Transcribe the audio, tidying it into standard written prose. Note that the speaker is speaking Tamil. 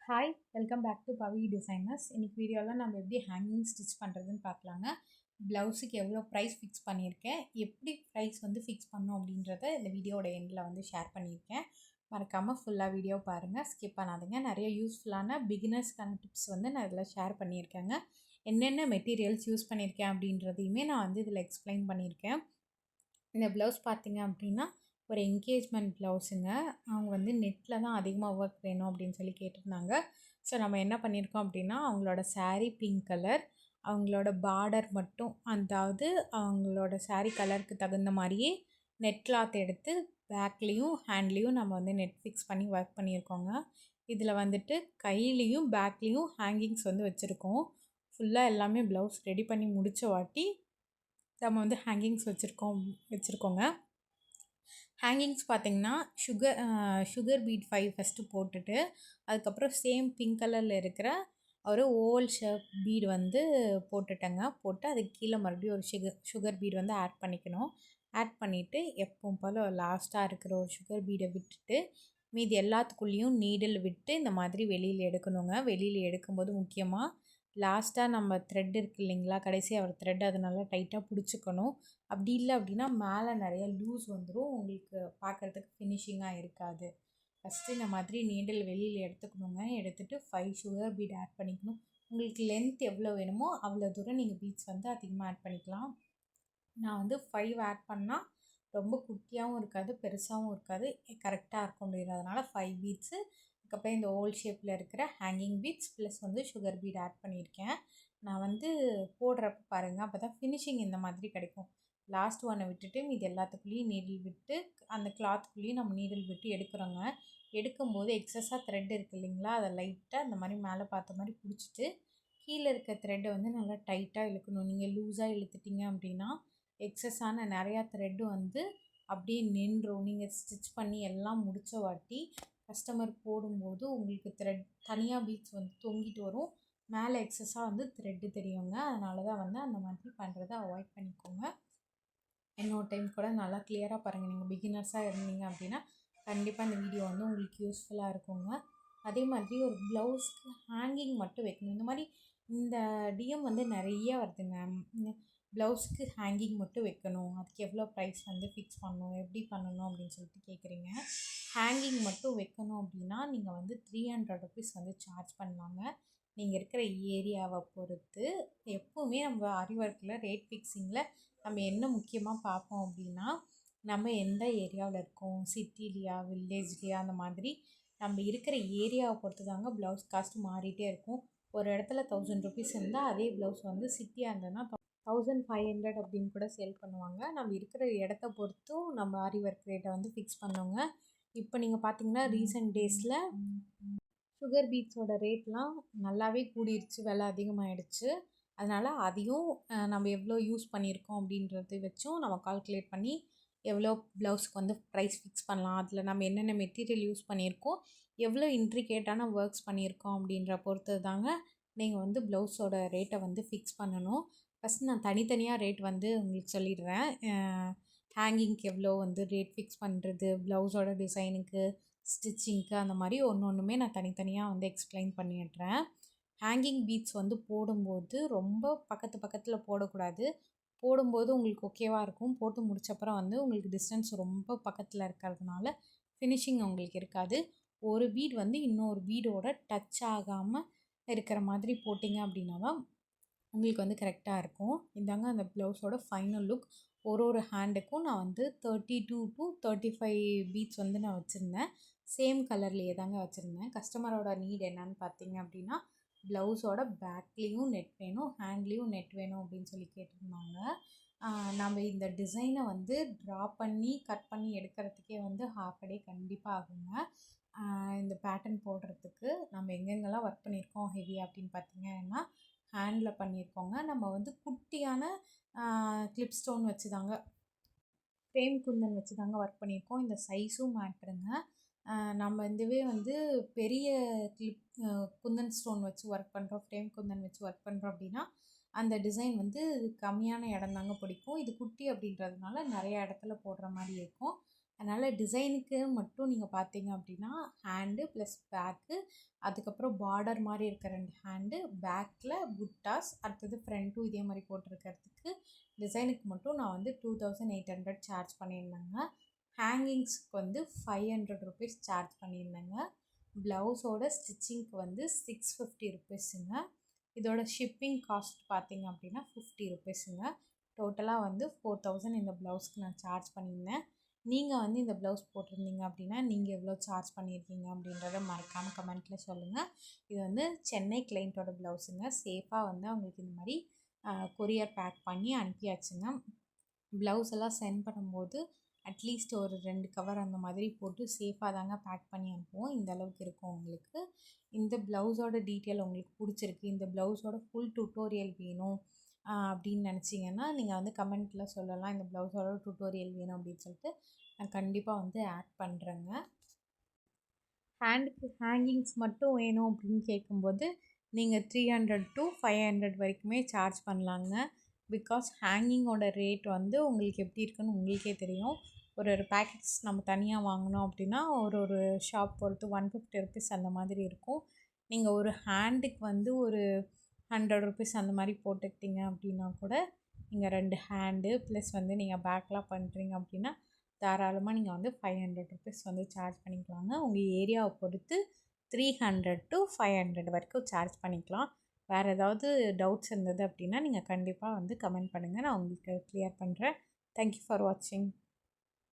Hi welcome back to Pavi designers. இன்னைக்கு வீடியோவில் நம்ம எப்படி ஹேங்கிங் ஸ்டிச் பண்ணுறதுன்னு பார்க்கலாங்க. ப்ளவுஸுக்கு எவ்வளோ ப்ரைஸ் ஃபிக்ஸ் பண்ணியிருக்கேன், எப்படி ப்ரைஸ் வந்து ஃபிக்ஸ் பண்ணோம் அப்படின்றத இந்த வீடியோட எண்டில் வந்து ஷேர் பண்ணியிருக்கேன். மறக்காமல் ஃபுல்லாக வீடியோ பாருங்கள், ஸ்கிப் பண்ணாதுங்க. நிறைய யூஸ்ஃபுல்லான பிகினர்ஸ்க்கான டிப்ஸ் வந்து நான் இதில் ஷேர் பண்ணியிருக்கேங்க. என்னென்ன மெட்டீரியல்ஸ் யூஸ் பண்ணியிருக்கேன் அப்படின்றதையுமே நான் வந்து இதில் எக்ஸ்பிளைன் பண்ணியிருக்கேன். இந்த ப்ளவுஸ் பார்த்திங்க அப்படின்னா ஒரு என்கேஜ்மெண்ட் ப்ளவுஸுங்க. அவங்க வந்து நெட்டில் தான் அதிகமாக ஒர்க் வேணும் அப்படின்னு சொல்லி கேட்டிருந்தாங்க. ஸோ நம்ம என்ன பண்ணியிருக்கோம் அப்படின்னா, அவங்களோட சாரீ பிங்க் கலர், அவங்களோட பார்டர் மட்டும், அதாவது அவங்களோட சாரீ கலருக்கு தகுந்த மாதிரியே நெட் கிளாத் எடுத்து பேக்லேயும் ஹேண்ட்லேயும் நம்ம வந்து நெட் ஃபிக்ஸ் பண்ணி ஒர்க் பண்ணியிருக்கோங்க. இதில் வந்துட்டு கையிலையும் பேக்லேயும் ஹேங்கிங்ஸ் வந்து வச்சுருக்கோம். ஃபுல்லாக எல்லாமே ப்ளவுஸ் ரெடி பண்ணி முடித்த வாட்டி நம்ம வந்து ஹேங்கிங்ஸ் வச்சுருக்கோங்க. ஹேங்கிங்ஸ் பார்த்திங்கன்னா சுகர் பீட் 5 ஃபஸ்ட்டு போட்டுட்டு, அதுக்கப்புறம் சேம் பிங்க் கலரில் இருக்கிற ஒரு ஓவல் ஷேப் பீடு வந்து போட்டுட்டேங்க. போட்டு அதுக்கு கீழே மறுபடியும் ஒரு சுகர் பீடு வந்து ஆட் பண்ணிக்கணும். ஆட் பண்ணிவிட்டு எப்பவும் போல் லாஸ்ட்டாக இருக்கிற ஒரு சுகர் பீடை விட்டுட்டு மீதி எல்லாத்துக்குள்ளேயும் நீடில் விட்டு இந்த மாதிரி வெளியில் எடுக்கணுங்க. வெளியில் எடுக்கும்போது முக்கியமாக லாஸ்ட்டாக நம்ம த்ரெட் இருக்குது இல்லைங்களா, கடைசியாக ஒரு த்ரெட் அதை நல்லா டைட்டாக பிடிச்சிக்கணும். அப்படி இல்லை அப்படின்னா மேலே நிறைய லூஸ் வந்துடும், உங்களுக்கு பார்க்குறதுக்கு ஃபினிஷிங்காக இருக்காது. ஃபஸ்ட்டு இந்த மாதிரி நீடில் வெளியில் எடுத்துக்கணுங்க. எடுத்துகிட்டு 5 சுகர் பீட் ஆட் பண்ணிக்கணும். உங்களுக்கு லென்த் எவ்வளோ வேணுமோ அவ்வளோ தூரம் நீங்கள் பீட்ஸ் வந்து அதிகமாக ஆட் பண்ணிக்கலாம். நான் வந்து 5 ஆட் பண்ணால் ரொம்ப குட்டியாகவும் இருக்காது, பெருசாகவும் இருக்காது, கரெக்டாக இருக்கும் அப்படின்றதுனால 5 பீட்ஸு. அதுக்கப்புறம் இந்த ஓல் ஷேப்பில் இருக்கிற ஹேங்கிங் பீட்ஸ் ப்ளஸ் வந்து சுகர் பீட் ஆட் பண்ணியிருக்கேன். நான் வந்து போடுறப்ப பாருங்கள், அப்போ தான் ஃபினிஷிங் இந்த மாதிரி கிடைக்கும். லாஸ்ட் ஒன்னை விட்டுட்டு மீது எல்லாத்துக்குள்ளேயும் நீடில் விட்டு அந்த கிளாத்துக்குள்ளேயும் நம்ம நீடில் விட்டு எடுக்கிறோங்க. எடுக்கும்போது எக்ஸஸாக த்ரெட் இருக்குது இல்லைங்களா, அதை லைட்டாக இந்த மாதிரி மேலே பார்த்த மாதிரி பிடிச்சிட்டு கீழே இருக்க த்ரெட்டை வந்து நல்லா டைட்டாக இழுக்கணும். நீங்கள் லூஸாக இழுத்துட்டிங்க அப்படின்னா எக்ஸஸான நிறையா த்ரெட்டு வந்து அப்படியே நின்றும். நீங்கள் ஸ்டிச் பண்ணி எல்லாம் முடித்த வாட்டி கஸ்டமர் போடும்போது உங்களுக்கு த்ரெட் தனியாக பீட்ஸ் வந்து தொங்கிட்டு வரும், மேலே எக்ஸஸாக வந்து த்ரெட்டு தெரியுங்க. அதனால தான் வந்து அந்த மாதிரி பண்ணுறதை அவாய்ட் பண்ணிக்கோங்க. இன்னொரு டைம் கூட நல்லா கிளியராக பாருங்கள். நீங்கள் பிகினர்ஸாக இருந்தீங்க அப்படின்னா கண்டிப்பாக இந்த வீடியோ வந்து உங்களுக்கு யூஸ்ஃபுல்லாக இருக்குங்க. அதே மாதிரி ஒரு ப்ளவுஸ்க்கு ஹேங்கிங் மட்டும் வைக்கணும். இந்த மாதிரி இந்த டிஎம் வந்து நிறைய வருதுங்க. ப்ளவுஸ்க்கு ஹேங்கிங் மட்டும் வைக்கணும், அதுக்கு எவ்வளோ ப்ரைஸ் வந்து ஃபிக்ஸ் பண்ணணும், எப்படி பண்ணணும் அப்படின்னு சொல்லிட்டு கேட்குறீங்க. ஹேங்கிங் மட்டும் வைக்கணும் அப்படின்னா நீங்கள் வந்து 300 ருபீஸ் வந்து சார்ஜ் பண்ணலாங்க. நீங்கள் இருக்கிற ஏரியாவை பொறுத்து. எப்போவுமே நம்ம ஆரி ஒர்க்கில் ரேட் ஃபிக்ஸிங்கில் நம்ம என்ன முக்கியமாக பார்ப்போம் அப்படின்னா, நம்ம எந்த ஏரியாவில் இருக்கோம், சிட்டிலையா வில்லேஜ்லையா, அந்த மாதிரி நம்ம இருக்கிற ஏரியாவை பொறுத்து தாங்க ப்ளவுஸ் காஸ்ட் மாறிட்டே இருக்கும். ஒரு இடத்துல 1000 ருபீஸ் இருந்தால் அதே ப்ளவுஸ் வந்து சிட்டியாக இருந்ததுன்னா 1500 அப்படின்னு கூட சேல் பண்ணுவாங்க. நம்ம இருக்கிற இடத்த பொறுத்தும் நம்ம ஆரி ஒர்க் ரேட்டை வந்து ஃபிக்ஸ் பண்ணுவோங்க. இப்போ நீங்கள் பார்த்தீங்கன்னா ரீசெண்ட் டேஸில் சுகர் பீட்ஸோட ரேட்லாம் நல்லாவே கூடிருச்சு, விலை அதிகமாகிடுச்சு. அதனால் அதையும் நம்ம எவ்வளோ யூஸ் பண்ணியிருக்கோம் அப்படின்றத வச்சும் நம்ம கால்குலேட் பண்ணி எவ்வளோ ப்ளவுஸ்க்கு வந்து ப்ரைஸ் ஃபிக்ஸ் பண்ணலாம், அதில் நம்ம என்னென்ன மெட்டீரியல் யூஸ் பண்ணியிருக்கோம், எவ்வளோ இன்ட்ரிகேட்டான ஒர்க்ஸ் பண்ணியிருக்கோம் அப்படின்ற பொறுத்து தாங்க நீங்கள் வந்து ப்ளவுஸோட ரேட்டை வந்து ஃபிக்ஸ் பண்ணணும். ஃபஸ்ட் நான் தனித்தனியாக ரேட் வந்து உங்களுக்கு சொல்லிடுறேன். ஹேங்கிங்க்கு எவ்வளோ வந்து ரேட் ஃபிக்ஸ் பண்ணுறது, ப்ளவுஸோட டிசைனுக்கு, ஸ்டிச்சிங்க்கு, அந்த மாதிரி ஒன்றுமே நான் தனித்தனியாக வந்து எக்ஸ்பிளைன் பண்ணிடுறேன். ஹேங்கிங் பீட்ஸ் வந்து போடும்போது ரொம்ப பக்கத்தில் போடக்கூடாது. போடும்போது உங்களுக்கு ஓகேவாக இருக்கும், போட்டு முடிச்சப்பறம் வந்து உங்களுக்கு டிஸ்டன்ஸ் ரொம்ப பக்கத்தில் இருக்கிறதுனால ஃபினிஷிங் உங்களுக்கு இருக்காது. ஒரு பீட் வந்து இன்னொரு பீடோட டச் ஆகாமல் இருக்கிற மாதிரி போட்டிங்க அப்படின்னா தான் உங்களுக்கு வந்து கரெக்டாக இருக்கும். இதாங்க அந்த ப்ளவுஸோட ஃபைனல் லுக். ஒரு ஹேண்டுக்கும் நான் வந்து 32 to 35 பீட்ஸ் வந்து நான் வச்சுருந்தேன். சேம் கலர்லேயே தாங்க வச்சுருந்தேன். கஸ்டமரோட நீட் என்னன்னு பார்த்தீங்க அப்படின்னா, ப்ளவுஸோட பேக்லேயும் நெட் வேணும், ஹேண்ட்லேயும் நெட் வேணும் அப்படின்னு சொல்லி கேட்டிருந்தாங்க. நம்ம இந்த டிசைனை வந்து ட்ரா பண்ணி கட் பண்ணி எடுக்கிறதுக்கே வந்து ஹாஃப் அ டே கண்டிப்பாக ஆகுங்க. இந்த பேட்டர்ன் போடுறதுக்கு நம்ம எங்கெங்கெல்லாம் ஒர்க் பண்ணியிருக்கோம் ஹெவி அப்படின்னு பார்த்தீங்கன்னா, ஹேண்டில் பண்ணியிருக்கோங்க. நம்ம வந்து குட்டியான கிளிப் ஸ்டோன் வச்சு தாங்க, ஃப்ரேம் குந்தன் வச்சு தாங்க ஒர்க் பண்ணியிருக்கோம். இந்த சைஸும் மேட்ருங்க. நம்ம இதுவே வந்து பெரிய கிளிப் குந்தன் ஸ்டோன் வச்சு ஒர்க் பண்ணுறோம், ஃப்ரேம் குந்தன் வச்சு ஒர்க் பண்ணுறோம் அப்படின்னா அந்த டிசைன் வந்து கம்மியான இடம் தாங்க பிடிக்கும். இது குட்டி அப்படின்றதுனால நிறையா இடத்துல போடுற மாதிரி இருக்கும். அதனால் டிசைனுக்கு மட்டும் நீங்கள் பார்த்தீங்க அப்படின்னா ஹேண்டு ப்ளஸ் பேக்கு, அதுக்கப்புறம் பார்டர் மாதிரி இருக்க 2 ஹேண்டு, பேக்கில் புட்டாஸ், அடுத்தது ஃப்ரண்ட்டும் இதே மாதிரி போட்டிருக்கிறதுக்கு டிசைனுக்கு மட்டும் நான் வந்து 2800 சார்ஜ் பண்ணியிருந்தேங்க. ஹேங்கிங்ஸ்க்கு வந்து 500 ருபீஸ் சார்ஜ் பண்ணியிருந்தேங்க. ப்ளவுஸோட ஸ்டிச்சிங்க்கு வந்து 650 ருபீஸுங்க. இதோட ஷிப்பிங் காஸ்ட் பார்த்தீங்க அப்படின்னா 50 ருபீஸுங்க. டோட்டலாக வந்து 4000 இந்த ப்ளவுஸ்க்கு நான் சார்ஜ் பண்ணியிருந்தேன். நீங்கள் வந்து இந்த ப்ளவுஸ் போட்டிருந்தீங்க அப்படின்னா நீங்கள் எவ்வளோ சார்ஜ் பண்ணியிருக்கீங்க அப்படின்றத மறக்காமல் கமெண்ட்டில் சொல்லுங்கள். இது வந்து சென்னை கிளைண்ட்டோட ப்ளவுஸுங்க. சேஃபாக வந்து அவங்களுக்கு இந்த மாதிரி கொரியர் பேக் பண்ணி அனுப்பியாச்சுங்க. ப்ளவுஸ் எல்லாம் சென்ட் பண்ணும்போது அட்லீஸ்ட் ஒரு 2 கவர் அந்த மாதிரி போட்டு சேஃபாக தாங்க பேக் பண்ணி அனுப்புவோம். இந்த அளவுக்கு இருக்கும் உங்களுக்கு. இந்த ப்ளவுஸோட டீட்டெயில் உங்களுக்கு பிடிச்சிருக்கு, இந்த ப்ளவுஸோட ஃபுல் டுட்டோரியல் வேணும் அப்படின்னு நினச்சிங்கன்னா நீங்கள் வந்து கமெண்ட்டில் சொல்லலாம். இந்த ப்ளவுஸோட டுட்டோரியல் வேணும் அப்படின்னு சொல்லிட்டு நான் கண்டிப்பாக வந்து ஆட் பண்ணுறேங்க. ஹேண்டுக்கு ஹேங்கிங்ஸ் மட்டும் வேணும் அப்படின்னு கேட்கும்போது நீங்கள் 300 to 500 வரைக்குமே சார்ஜ் பண்ணலாங்க. பிகாஸ் ஹேங்கிங்கோட ரேட் வந்து உங்களுக்கு எப்படி இருக்குன்னு உங்களுக்கே தெரியும். ஒரு பேக்கெட்ஸ் நம்ம தனியாக வாங்கினோம் அப்படின்னா ஒரு ஷாப் பொறுத்து 150 ருபீஸ் அந்த மாதிரி இருக்கும். நீங்கள் ஒரு ஹேண்டுக்கு வந்து ஒரு 100 ருபீஸ் அந்த மாதிரி போட்டுக்கிட்டீங்க அப்படின்னா கூட நீங்கள் 2 ஹேண்டு ப்ளஸ் வந்து நீங்கள் பேக்லாம் பண்ணுறீங்க அப்படின்னா தாராளமாக நீங்கள் வந்து 500 ருபீஸ் வந்து சார்ஜ் பண்ணிக்கலாங்க. உங்கள் ஏரியாவை பொறுத்து 300 to 500 வரைக்கும் சார்ஜ் பண்ணிக்கலாம். வேறு ஏதாவது டவுட்ஸ் இருந்தது அப்படின்னா நீங்கள் கண்டிப்பாக வந்து கமெண்ட் பண்ணுங்கள். நான் உங்களுக்கு கிளியர் பண்ணுறேன். தேங்க்யூ ஃபார் வாட்சிங்.